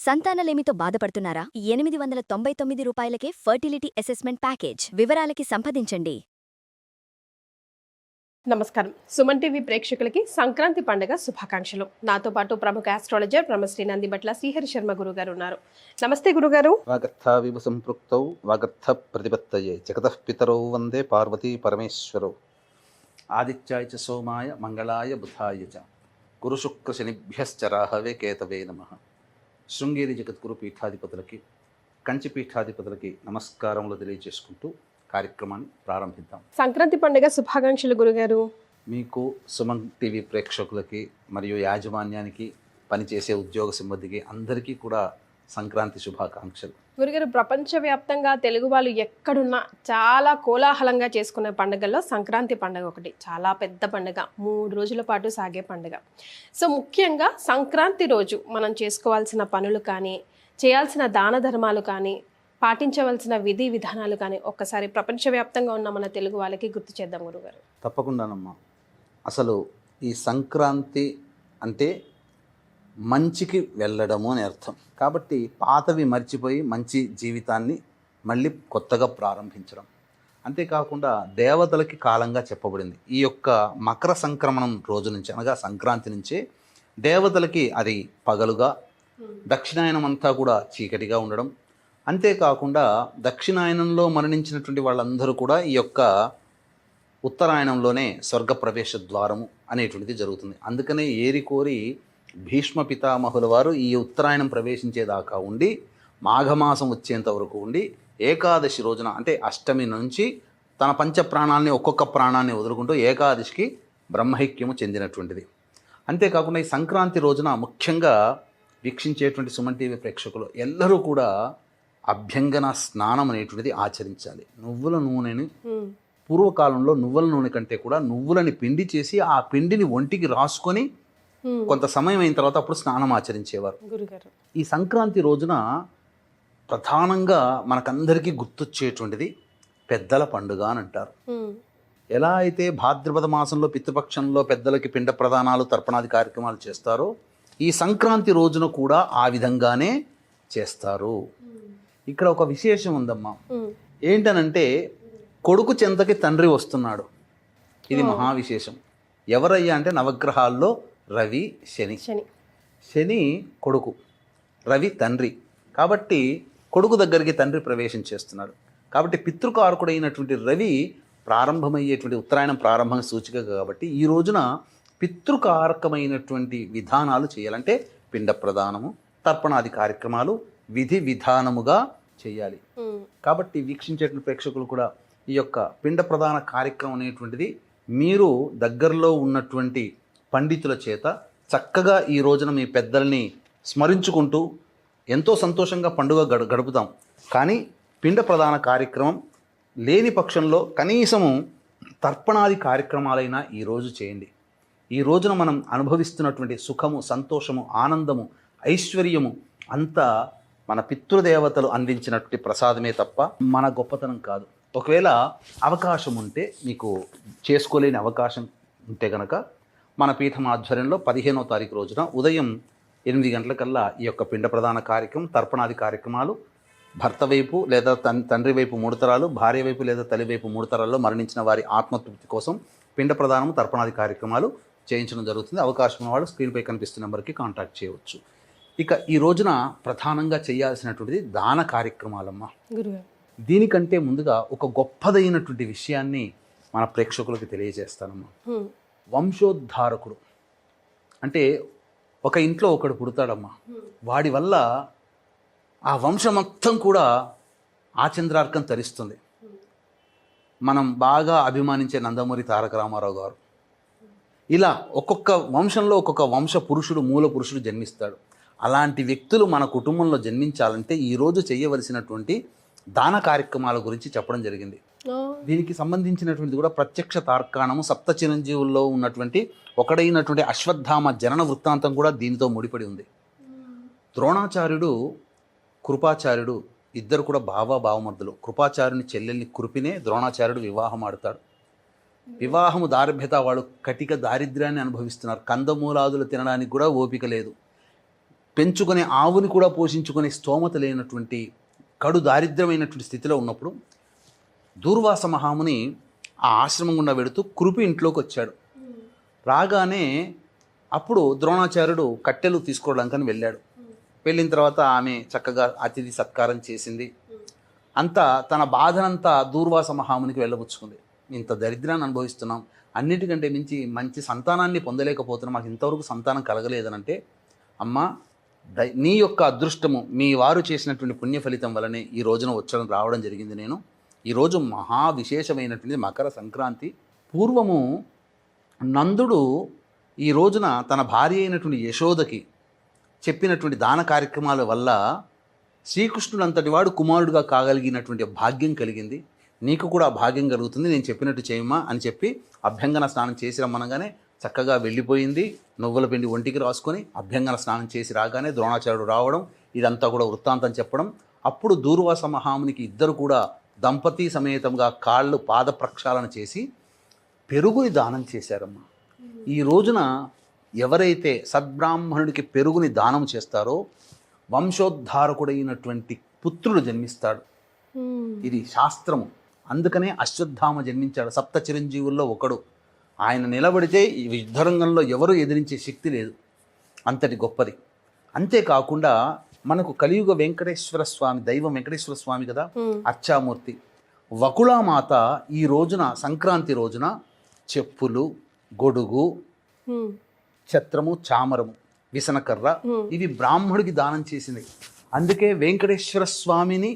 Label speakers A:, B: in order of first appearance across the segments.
A: సంతానలేమితో బాధపడుతున్నారా? 899 రూపాయలకే fertility assessment package. వివరాలకి సంప్రదించండి.
B: నమస్కారం. సుమన్ టీవీ ప్రేక్షకులకి సంక్రాంతి పండుగ శుభాకాంక్షలు. నాతో పాటు ప్రముఖ ఆస్ట్రాలజర్ బ్రహ్మశ్రీ నందిబట్ల శ్రీహరి శర్మ గురుగారు ఉన్నారు. నమస్తే గురుగారు.
C: వాగర్థావివ సంపృక్తౌ వాగర్థ ప్రతిపత్తయే జగతః పితరౌ వందే పార్వతీ పరమేశ్వరౌ. ఆదిత్యాయ చ సోమాయ మంగళాయ బుధాయ చ గురుశుక్ర శనిభ్యశ్చ రాహవే కేతవే నమః. శృంగేరి జగద్గురు పీఠాధిపతులకి, కంచి పీఠాధిపతులకి నమస్కారములు తెలియజేసుకుంటూ కార్యక్రమాన్ని ప్రారంభిద్దాం.
B: సంక్రాంతి పండుగ శుభాకాంక్షలు గురుగారు.
C: మీకు, సుమన్ టీవీ ప్రేక్షకులకి మరియు యాజమాన్యానికి, పనిచేసే ఉద్యోగ సిబ్బందికి అందరికీ కూడా సంక్రాంతి శుభాకాంక్షలు.
B: గురుగారు, ప్రపంచవ్యాప్తంగా తెలుగు వాళ్ళు ఎక్కడున్నా చాలా కోలాహలంగా చేసుకునే పండుగల్లో సంక్రాంతి పండుగ ఒకటి. చాలా పెద్ద పండుగ, 3 రోజుల పాటు సాగే పండుగ. సో ముఖ్యంగా సంక్రాంతి రోజు మనం చేసుకోవాల్సిన పనులు కానీ, చేయాల్సిన దాన ధర్మాలు కానీ, పాటించవలసిన విధి విధానాలు కానీ ఒక్కసారి ప్రపంచవ్యాప్తంగా ఉన్న మన తెలుగు వాళ్ళకి గుర్తు చేద్దాం గురుగారు.
C: తప్పకుండానమ్మా. అసలు ఈ సంక్రాంతి అంటే మంచికి వెళ్ళడము అని అర్థం. కాబట్టి పాతవి మర్చిపోయి మంచి జీవితాన్ని మళ్ళీ కొత్తగా ప్రారంభించడం. అంతేకాకుండా దేవతలకి కాలంగా చెప్పబడింది. ఈ యొక్క మకర సంక్రమణం రోజు నుంచి, అనగా సంక్రాంతి నుంచే దేవతలకి అది పగలుగా, దక్షిణాయనం అంతా కూడా చీకటిగా ఉండడం. అంతేకాకుండా దక్షిణాయనంలో మరణించినటువంటి వాళ్ళందరూ కూడా ఈ యొక్క ఉత్తరాయణంలోనే స్వర్గప్రవేశ ద్వారము అనేటువంటిది జరుగుతుంది. అందుకనే ఏరికోరి భీష్మ పితామహుల వారు ఈ ఉత్తరాయణం ప్రవేశించేదాకా ఉండి, మాఘమాసం వచ్చేంత వరకు ఉండి, ఏకాదశి రోజున అంటే అష్టమి నుంచి తన పంచప్రాణాలని, ఒక్కొక్క ప్రాణాన్ని వదులుకుంటూ ఏకాదశికి బ్రహ్మైక్యము చెందినటువంటిది. అంతేకాకుండా ఈ సంక్రాంతి రోజున ముఖ్యంగా వీక్షించేటువంటి సుమన్ టీవీ ప్రేక్షకులు ఎల్లరూ కూడా అభ్యంగన స్నానం అనేటువంటిది ఆచరించాలి. నువ్వుల నూనెని, పూర్వకాలంలో నువ్వుల నూనె కంటే కూడా నువ్వులని పిండి చేసి ఆ పిండిని ఒంటికి రాసుకొని కొంత సమయం అయిన తర్వాత అప్పుడు స్నానం ఆచరించేవారు. ఈ సంక్రాంతి రోజున ప్రధానంగా మనకందరికీ గుర్తొచ్చేటువంటిది పెద్దల పండుగ అని అంటారు. ఎలా అయితే భాద్రపద మాసంలో పితృపక్షంలో పెద్దలకి పిండ ప్రదానాలు, తర్పణాది కార్యక్రమాలు చేస్తారో, ఈ సంక్రాంతి రోజున కూడా ఆ విధంగానే చేస్తారు. ఇక్కడ ఒక విశేషం ఉందమ్మా. ఏంటనంటే కొడుకు చెంతకి తండ్రి వస్తున్నాడు. ఇది మహావిశేషం. ఎవరయ్యా అంటే నవగ్రహాల్లో రవి, శని. శని కొడుకు, రవి తండ్రి. కాబట్టి కొడుకు దగ్గరికి తండ్రి ప్రవేశం చేస్తున్నాడు. కాబట్టి పితృకారకుడైనటువంటి రవి ప్రారంభమయ్యేటువంటి ఉత్తరాయణం ప్రారంభం సూచిక కాబట్టి ఈ రోజున పితృకారకమైనటువంటి విధానాలు చేయాలంటే పిండ ప్రదానము, తర్పణాది కార్యక్రమాలు విధి విధానముగా చేయాలి. కాబట్టి వీక్షించేటువంటి ప్రేక్షకులు కూడా ఈ యొక్క పిండ ప్రదాన కార్యక్రమం అనేటువంటిది మీరు దగ్గరలో ఉన్నటువంటి పండితుల చేత చక్కగా ఈ రోజున మీ పెద్దల్ని స్మరించుకుంటూ ఎంతో సంతోషంగా పండుగ గడుపుతాం. కానీ పిండ ప్రదాన కార్యక్రమం లేని పక్షంలో కనీసము తర్పణాది కార్యక్రమాలైనా ఈరోజు చేయండి. ఈ రోజున మనం అనుభవిస్తున్నటువంటి సుఖము, సంతోషము, ఆనందము, ఐశ్వర్యము అంతా మన పితృదేవతలు అందించినటువంటి ప్రసాదమే తప్ప మన గొప్పతనం కాదు. ఒకవేళ అవకాశం ఉంటే, మీకు చేసుకోలేని అవకాశం ఉంటే కనుక మన పీఠం ఆధ్వర్యంలో 15వ తారీఖు రోజున ఉదయం 8 గంటలకల్లా ఈ యొక్క పిండ ప్రదాన కార్యక్రమం, తర్పణాది కార్యక్రమాలు భర్త వైపు లేదా తండ్రి వైపు 3 తరాలు, భార్య వైపు లేదా తల్లి వైపు 3 తరాల్లో మరణించిన వారి ఆత్మతృప్తి కోసం పిండ ప్రదానము, తర్పణాది కార్యక్రమాలు చేయించడం జరుగుతుంది. అవకాశం ఉన్నవాళ్ళు స్క్రీన్పై కనిపిస్తున్న నెంబర్కి కాంటాక్ట్ చేయవచ్చు. ఇక ఈ రోజున ప్రధానంగా చేయాల్సినటువంటిది దాన కార్యక్రమాలమ్మా. దీనికంటే ముందుగా ఒక గొప్పదైనటువంటి విషయాన్ని మన ప్రేక్షకులకు తెలియజేస్తానమ్మా. వంశోద్ధారకుడు అంటే ఒక ఇంట్లో ఒకడు పుడతాడమ్మా. వాడి వల్ల ఆ వంశం మొత్తం కూడా ఆచంద్రార్కం తరిస్తుంది. మనం బాగా అభిమానించే నందమూరి తారక రామారావు గారు, ఇలా ఒక్కొక్క వంశంలో ఒక్కొక్క వంశ పురుషుడు, మూల పురుషుడు జన్మిస్తాడు. అలాంటి వ్యక్తులు మన కుటుంబంలో జన్మించాలంటే ఈరోజు చేయవలసినటువంటి దాన కార్యక్రమాల గురించి చెప్పడం జరిగింది. దీనికి సంబంధించినటువంటి కూడా ప్రత్యక్ష తార్కాణము, సప్త చిరంజీవుల్లో ఉన్నటువంటి ఒకడైనటువంటి అశ్వత్థామ జనన వృత్తాంతం కూడా దీనితో ముడిపడి ఉంది. ద్రోణాచార్యుడు, కృపాచార్యుడు ఇద్దరు కూడా భావమర్దులు. కృపాచార్యుని చెల్లెల్ని కృపినే ద్రోణాచార్యుడు వివాహం ఆడతాడు. వివాహము దారిభ్యత, వాళ్ళు కటిక దారిద్ర్యాన్ని అనుభవిస్తున్నారు. కందమూలాదులు తినడానికి కూడా ఓపిక లేదు. పెంచుకునే ఆవుని కూడా పోషించుకునే స్తోమత లేనటువంటి కడు దారిద్ర్యమైనటువంటి స్థితిలో ఉన్నప్పుడు దూర్వాస మహాముని ఆ ఆశ్రమం గుండా వెడుతూ కృపి ఇంట్లోకి వచ్చాడు. రాగానే అప్పుడు ద్రోణాచార్యుడు కట్టెలు తీసుకోవడానికని వెళ్ళాడు. వెళ్ళిన తర్వాత ఆమె చక్కగా అతిథి సత్కారం చేసింది. అంతా తన బాధనంతా దూర్వాస మహామునికి వెళ్ళబుచ్చుకుంది. ఇంత దరిద్రాన్ని అనుభవిస్తున్నాం, అన్నిటికంటే మించి మంచి సంతానాన్ని పొందలేకపోతున్నాం, మాకు ఇంతవరకు సంతానం కలగలేదనంటే, అమ్మా నీ యొక్క అదృష్టము మీ వారు చేసినటువంటి పుణ్య ఫలితం వల్లనే ఈ రోజున రావడం జరిగింది. నేను ఈరోజు మహా విశేషమైనటువంటి మకర సంక్రాంతి. పూర్వము నందుడు ఈ రోజున తన భార్య అయినటువంటి యశోదకి చెప్పినటువంటి దాన కార్యక్రమాల వల్ల శ్రీకృష్ణుడు అంతటి వాడు కుమారుడుగా కాగలిగినటువంటి భాగ్యం కలిగింది. నీకు కూడా భాగ్యం కలుగుతుంది, నేను చెప్పినట్టు చేయమ్మా అని చెప్పి అభ్యంగన స్నానం చేసి రమ్మనగానే చక్కగా వెళ్ళిపోయింది. నువ్వుల పిండి ఒంటికి రాసుకొని అభ్యంగన స్నానం చేసి రాగానే ద్రోణాచార్యుడు రావడం, ఇదంతా కూడా వృత్తాంతం చెప్పడం. అప్పుడు దూర్వాస మహామునికి ఇద్దరు కూడా దంపతి సమేతంగా కాళ్ళు పాద ప్రక్షాళన చేసి పెరుగుని దానం చేశారమ్మా. ఈ రోజున ఎవరైతే సద్బ్రాహ్మణుడికి పెరుగుని దానం చేస్తారో వంశోద్ధారకుడైనటువంటి పుత్రుడు జన్మిస్తాడు. ఇది శాస్త్రము. అందుకనే అశ్వత్థామ జన్మించాడు. సప్త చిరంజీవుల్లో ఒకడు. ఆయన నిలబడితే ఈ యుద్ధరంగంలో ఎవరు ఎదిరించే శక్తి లేదు, అంతటి గొప్పది. అంతేకాకుండా మనకు కలియుగ వెంకటేశ్వర స్వామి, దైవం వెంకటేశ్వర స్వామి కదా, అర్చామూర్తి. వకుళామాత ఈ రోజున సంక్రాంతి రోజున చెప్పులు, గొడుగు, ఛత్రము, చామరము, విసనకర్ర ఇవి బ్రాహ్మడికి దానం చేసింది. అందుకే వెంకటేశ్వర స్వామిని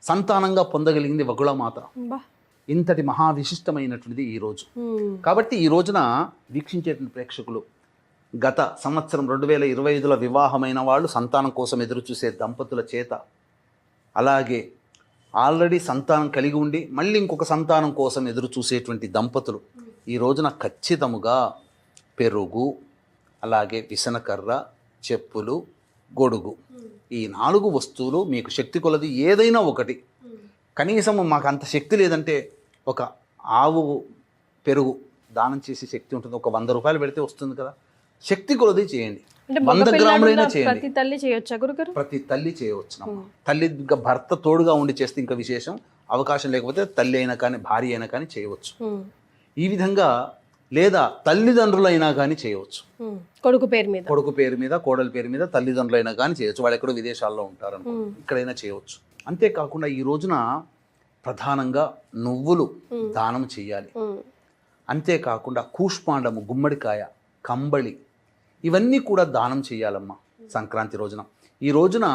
C: సంతానంగా పొందగలిగింది వకుళమాత. ఇంతటి మహావిశిష్టమైనటువంటిది ఈ రోజు. కాబట్టి ఈ రోజున వీక్షించేటువంటి ప్రేక్షకులు గత సంవత్సరం 2025లో వివాహమైన వాళ్ళు సంతానం కోసం ఎదురు చూసే దంపతుల చేత, అలాగే ఆల్రెడీ సంతానం కలిగి ఉండి మళ్ళీ ఇంకొక సంతానం కోసం ఎదురు చూసేటువంటి దంపతులు ఈ రోజున ఖచ్చితముగా పెరుగు, అలాగే విసనకర్ర, చెప్పులు, గొడుగు, ఈ 4 వస్తువులు మీకు శక్తి కొలది ఏదైనా ఒకటి, కనీసం మాకు అంత శక్తి లేదంటే ఒక ఆవు పెరుగు దానం చేసే శక్తి ఉంటుంది, ఒక 100 రూపాయలు పెడితే వస్తుంది కదా, శక్తి కొలది చేయండి. 100 గ్రాములైనా చేయండి.
B: ప్రతి తల్లి చేయొచ్చా గురుగారు?
C: ప్రతి తల్లి చేయవచ్చు. తల్లి భర్త తోడుగా ఉండి చేస్తే ఇంకా విశేషం. అవకాశం లేకపోతే తల్లి అయినా కానీ భార్య అయినా కానీ చేయవచ్చు. ఈ విధంగా లేదా తల్లిదండ్రులైనా కానీ చేయవచ్చు.
B: కొడుకు పేరు మీద,
C: కోడలి పేరు మీద తల్లిదండ్రులైనా కానీ చేయవచ్చు. వాళ్ళు ఎక్కడో విదేశాల్లో ఉంటారు, ఇక్కడైనా చేయవచ్చు. అంతేకాకుండా ఈ రోజున ప్రధానంగా నువ్వులు దానం చేయాలి. అంతేకాకుండా కూష్మాండము, గుమ్మడికాయ, కంబళి ఇవన్నీ కూడా దానం చేయాలమ్మా సంక్రాంతి రోజున. ఈ రోజున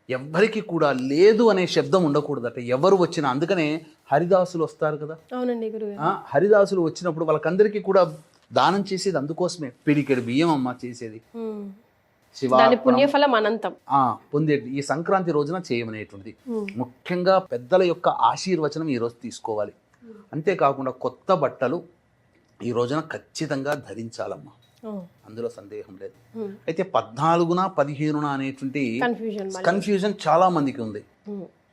C: ఎవ్వరికి కూడా లేదు అనే శబ్దం ఉండకూడదట, ఎవరు వచ్చినా. అందుకనే హరిదాసులు వస్తారు కదా.
B: అవునండి గురుగారు.
C: హరిదాసులు వచ్చినప్పుడు వాళ్ళకందరికీ కూడా దానం చేసేది అందుకోసమే. పిడికెడు బియ్యం అమ్మ చేసేది.
B: పుణ్యఫలం అనంతం
C: పొందే ఈ సంక్రాంతి రోజున చేయమనేటువంటిది. ముఖ్యంగా పెద్దల యొక్క ఆశీర్వచనం ఈ రోజు తీసుకోవాలి. అంతేకాకుండా కొత్త బట్టలు ఈ రోజున ఖచ్చితంగా ధరించాలమ్మా, అందులో సందేహం లేదు. అయితే 14న 15న అనేటువంటి కన్ఫ్యూజన్ చాలా మందికి ఉంది.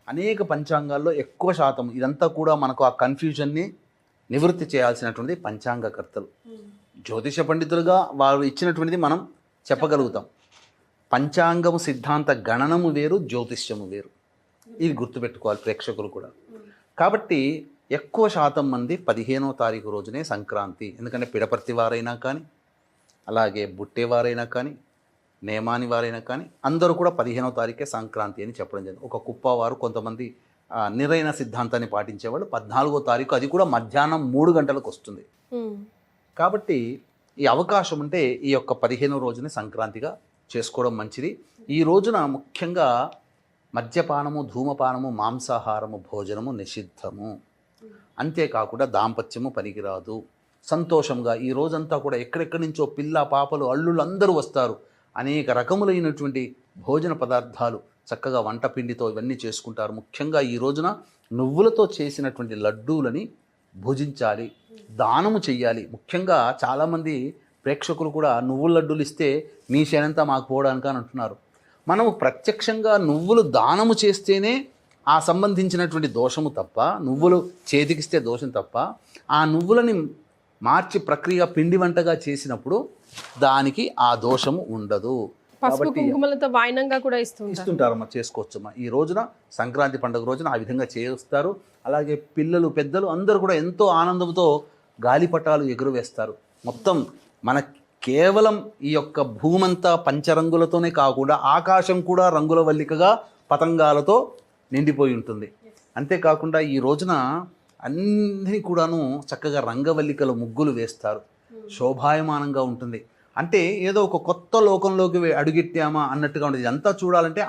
C: అనేక పంచాంగాల్లో ఎక్కువ శాతం ఇదంతా కూడా మనకు ఆ కన్ఫ్యూజన్ని నివృత్తి చేయాల్సినటువంటి పంచాంగకర్తలు, జ్యోతిష పండితులుగా వారు ఇచ్చినటువంటిది మనం చెప్పగలుగుతాం. పంచాంగము సిద్ధాంత గణనము వేరు, జ్యోతిష్యము వేరు. ఇది గుర్తుపెట్టుకోవాలి ప్రేక్షకులు కూడా. కాబట్టి ఎక్కువ శాతం మంది 15వ తారీఖు రోజునే సంక్రాంతి. ఎందుకంటే పిడపర్తి వారైనా కానీ, అలాగే బుట్టేవారైనా కానీ, నేమాని వారైనా కానీ అందరూ కూడా 15వ తారీఖే సంక్రాంతి అని చెప్పడం జరిగింది. ఒక కుప్పవారు కొంతమంది నిరైన సిద్ధాంతాన్ని పాటించేవాళ్ళు 14వ తారీఖు, అది కూడా మధ్యాహ్నం 3 గంటలకు వస్తుంది. కాబట్టి ఈ అవకాశం ఉంటే ఈ యొక్క 15వ రోజునే సంక్రాంతిగా చేసుకోవడం మంచిది. ఈ రోజున ముఖ్యంగా మద్యపానము, ధూమపానము, మాంసాహారము, భోజనము నిషిద్ధము. అంతేకాకుండా దాంపత్యము పనికిరాదు. సంతోషంగా ఈ రోజంతా కూడా ఎక్కడెక్కడి నుంచో పిల్ల పాపలు అల్లుళ్ళు అందరూ వస్తారు. అనేక రకములైనటువంటి భోజన పదార్థాలు చక్కగా వంట పిండితో ఇవన్నీ చేసుకుంటారు. ముఖ్యంగా ఈ రోజున నువ్వులతో చేసినటువంటి లడ్డూలని భుజించాలి, దానము చెయ్యాలి. ముఖ్యంగా చాలామంది ప్రేక్షకులు కూడా నువ్వుల లడ్డూలు ఇస్తే మీ శనంతా మాకు పోవడానికి అని అంటున్నారు. మనము ప్రత్యక్షంగా నువ్వులు దానము చేస్తేనే ఆ సంబంధించినటువంటి దోషము తప్ప, నువ్వులు చేతికిస్తే దోషం తప్ప, ఆ నువ్వులని మార్చి ప్రక్రియ పిండి వంటగా చేసినప్పుడు దానికి ఆ దోషము ఉండదు.
B: పసుపు కుంకుమలతో వాయినంగా కూడా ఇస్తుంటారు.
C: ఇస్తుంటారమ్మా, చేసుకోవచ్చమ్మా. ఈ రోజున సంక్రాంతి పండుగ రోజున ఆ విధంగా చేస్తారు. అలాగే పిల్లలు పెద్దలు అందరూ కూడా ఎంతో ఆనందంతో గాలిపటాలు ఎగురవేస్తారు. మొత్తం మన కేవలం ఈ యొక్క భూమంతా పంచరంగులతోనే కాకుండా ఆకాశం కూడా రంగుల వల్లికగా పతంగాలతో నిండిపోయి ఉంటుంది. అంతేకాకుండా ఈ రోజున అన్నీ కూడాను చక్కగా రంగవల్లికల ముగ్గులు వేస్తారు. శోభాయమానంగా ఉంటుంది. అంటే ఏదో ఒక కొత్త లోకంలోకి అడుగెట్టామా అన్నట్టుగా ఉంటుంది. ఇదంతా చూడాలంటే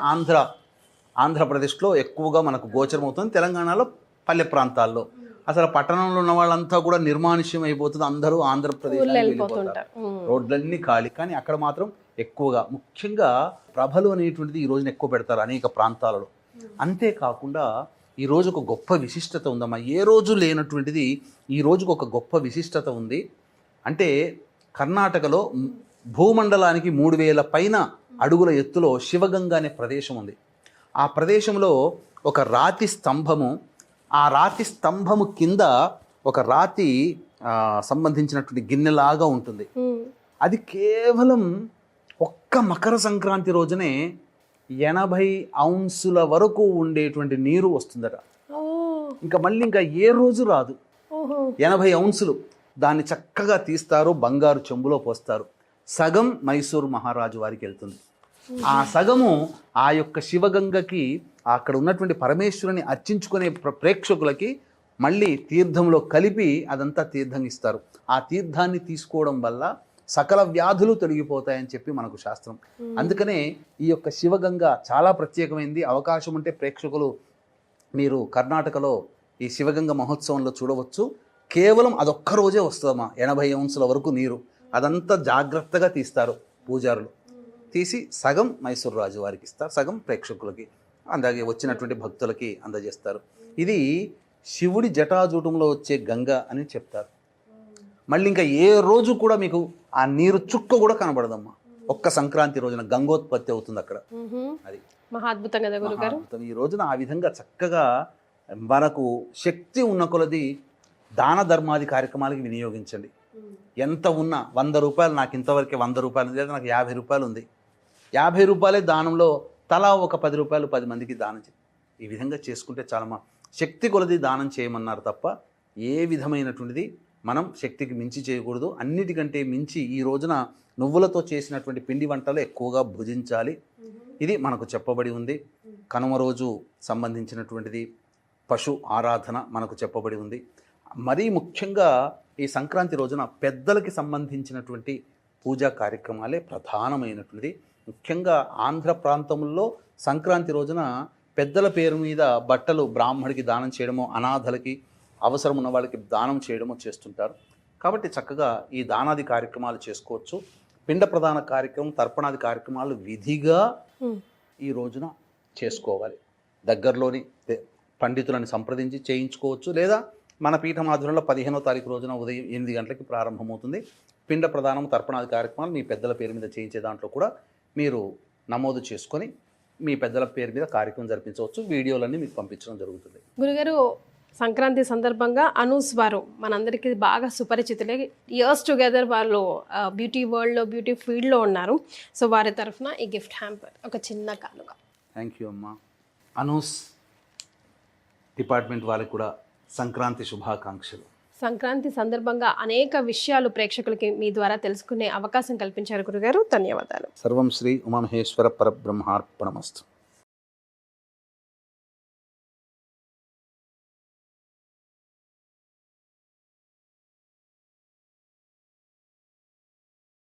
C: ఆంధ్రప్రదేశ్లో ఎక్కువగా మనకు గోచరం అవుతుంది. తెలంగాణలో పల్లె ప్రాంతాల్లో, అసలు పట్టణంలో ఉన్న వాళ్ళంతా కూడా నిర్మానుష్యం అయిపోతుంది. అందరూ ఆంధ్రప్రదేశ్ వెళ్ళిపోతారు. రోడ్లన్నీ ఖాళీ. కానీ అక్కడ మాత్రం ఎక్కువగా ముఖ్యంగా ప్రభలు అనేటువంటిది ఈ రోజున ఎక్కువ పెడతారు అనేక ప్రాంతాలలో. అంతేకాకుండా ఈ రోజు ఒక గొప్ప విశిష్టత ఉందమ్మా. ఏ రోజు లేనటువంటిది ఈ రోజుకు ఒక గొప్ప విశిష్టత ఉంది. అంటే కర్ణాటకలో భూమండలానికి 3000 పైన అడుగుల ఎత్తులో శివగంగా అనే ప్రదేశం ఉంది. ఆ ప్రదేశంలో ఒక రాతి స్తంభము, ఆ రాతి స్తంభము కింద ఒక రాతి సంబంధించినటువంటి గిన్నెలాగా ఉంటుంది. అది కేవలం ఒక్క మకర సంక్రాంతి రోజునే 80 ఔన్సుల వరకు ఉండేటువంటి నీరు వస్తుందట. ఇంకా మళ్ళీ ఇంకా ఏ రోజు రాదు. 80 ఔన్సులు దాన్ని చక్కగా తీస్తారు, బంగారు చెంబులో పోస్తారు. సగం మైసూరు మహారాజు వారికి వెళ్తుంది. ఆ సగము ఆ యొక్క శివగంగకి, అక్కడ ఉన్నటువంటి పరమేశ్వరుని అర్చించుకునే ప్రేక్షకులకి మళ్ళీ తీర్థంలో కలిపి అదంతా తీర్థం ఇస్తారు. ఆ తీర్థాన్ని తీసుకోవడం వల్ల సకల వ్యాధులు తొలగిపోతాయని చెప్పి మనకు శాస్త్రం. అందుకనే ఈ యొక్క శివగంగ చాలా ప్రత్యేకమైంది. అవకాశం ఉంటే ప్రేక్షకులు మీరు కర్ణాటకలో ఈ శివగంగ మహోత్సవంలో చూడవచ్చు. కేవలం అదొక్క రోజే వస్తుందమ్మా. 80 ఔన్సుల వరకు నీరు. అదంతా జాగ్రత్తగా తీస్తారు పూజారులు. తీసి సగం మైసూరు రాజు వారికి ఇస్తారు, సగం ప్రేక్షకులకి, అలాగే వచ్చినటువంటి భక్తులకి అందజేస్తారు. ఇది శివుడి జటాజూటంలో వచ్చే గంగ అని చెప్తారు. మళ్ళీ ఇంకా ఏ రోజు కూడా మీకు ఆ నీరు చుక్క కూడా కనబడదమ్మా. ఒక్క సంక్రాంతి రోజున గంగోత్పత్తి అవుతుంది అక్కడ. అది
B: మహాద్భుతం కదా గురుగారు.
C: ఈ రోజున ఆ విధంగా చక్కగా మనకు శక్తి ఉన్న కొలది దాన ధర్మాది కార్యక్రమాలకి వినియోగించండి. ఎంత ఉన్నా 100 రూపాయలు, నాకు ఇంతవరకు 100 రూపాయలు ఉంది, లేదా నాకు 50 రూపాయలు ఉంది, 50 రూపాయలే దానంలో తలా ఒక 10 రూపాయలు 10 మందికి దానం చేయి. ఈ విధంగా చేసుకుంటే చాలమ్మా. శక్తి కొలది దానం చేయమన్నారు తప్ప ఏ విధమైనటువంటిది మనం శక్తికి మించి చేయకూడదు. అన్నిటికంటే మించి ఈ రోజున నువ్వులతో చేసినటువంటి పిండి వంటలు ఎక్కువగా భుజించాలి. ఇది మనకు చెప్పబడి ఉంది. కనుమ రోజు సంబంధించినటువంటిది పశు ఆరాధన మనకు చెప్పబడి ఉంది. మరీ ముఖ్యంగా ఈ సంక్రాంతి రోజున పెద్దలకి సంబంధించినటువంటి పూజా కార్యక్రమాలే ప్రధానమైనటువంటిది. ముఖ్యంగా ఆంధ్ర ప్రాంతంలో సంక్రాంతి రోజున పెద్దల పేరు మీద బట్టలు బ్రాహ్మడికి దానం చేయడమో, అనాథలకి, అవసరం ఉన్న వాళ్ళకి దానం చేయడమో చేస్తుంటారు. కాబట్టి చక్కగా ఈ దానాది కార్యక్రమాలు చేసుకోవచ్చు. పిండ ప్రధాన కార్యక్రమం, తర్పణాది కార్యక్రమాలు విధిగా ఈ రోజున చేసుకోవాలి. దగ్గరలోని పండితులను సంప్రదించి చేయించుకోవచ్చు. లేదా మన పీఠం ఆధ్వర్యంలో 15వ తారీఖు రోజున ఉదయం 8 గంటలకి ప్రారంభమవుతుంది. పిండ ప్రధానం, తర్పణాది కార్యక్రమాలు మీ పెద్దల పేరు మీద చేయించే దాంట్లో కూడా మీరు నమోదు చేసుకొని మీ పెద్దల పేరు మీద కార్యక్రమం జరిపించవచ్చు. వీడియోలన్నీ మీకు పంపించడం జరుగుతుంది.
B: గురుగారు, సంక్రాంతి సందర్భంగా అనూస్ వారు మనందరికీ బాగా సుపరిచితులే. ఇయర్స్ టుగెదర్ వాళ్ళు బ్యూటీ వరల్డ్లో, బ్యూటీ ఫీల్డ్లో ఉన్నారు. సో వారి తరఫున ఈ గిఫ్ట్ హ్యాంపర్ ఒక చిన్న కానుక.
C: థ్యాంక్ యూ అమ్మా. అనూస్ డిపార్ట్మెంట్ వాళ్ళకి కూడా సంక్రాంతి శుభాకాంక్షలు.
B: సంక్రాంతి సందర్భంగా అనేక విషయాలు ప్రేక్షకులకి మీ ద్వారా తెలుసుకునే అవకాశం కల్పించారు గురుగారు. ధన్యవాదాలు.
C: సర్వం శ్రీ ఉమామహేశ్వర పరబ్రహ్మార్పణమస్తు.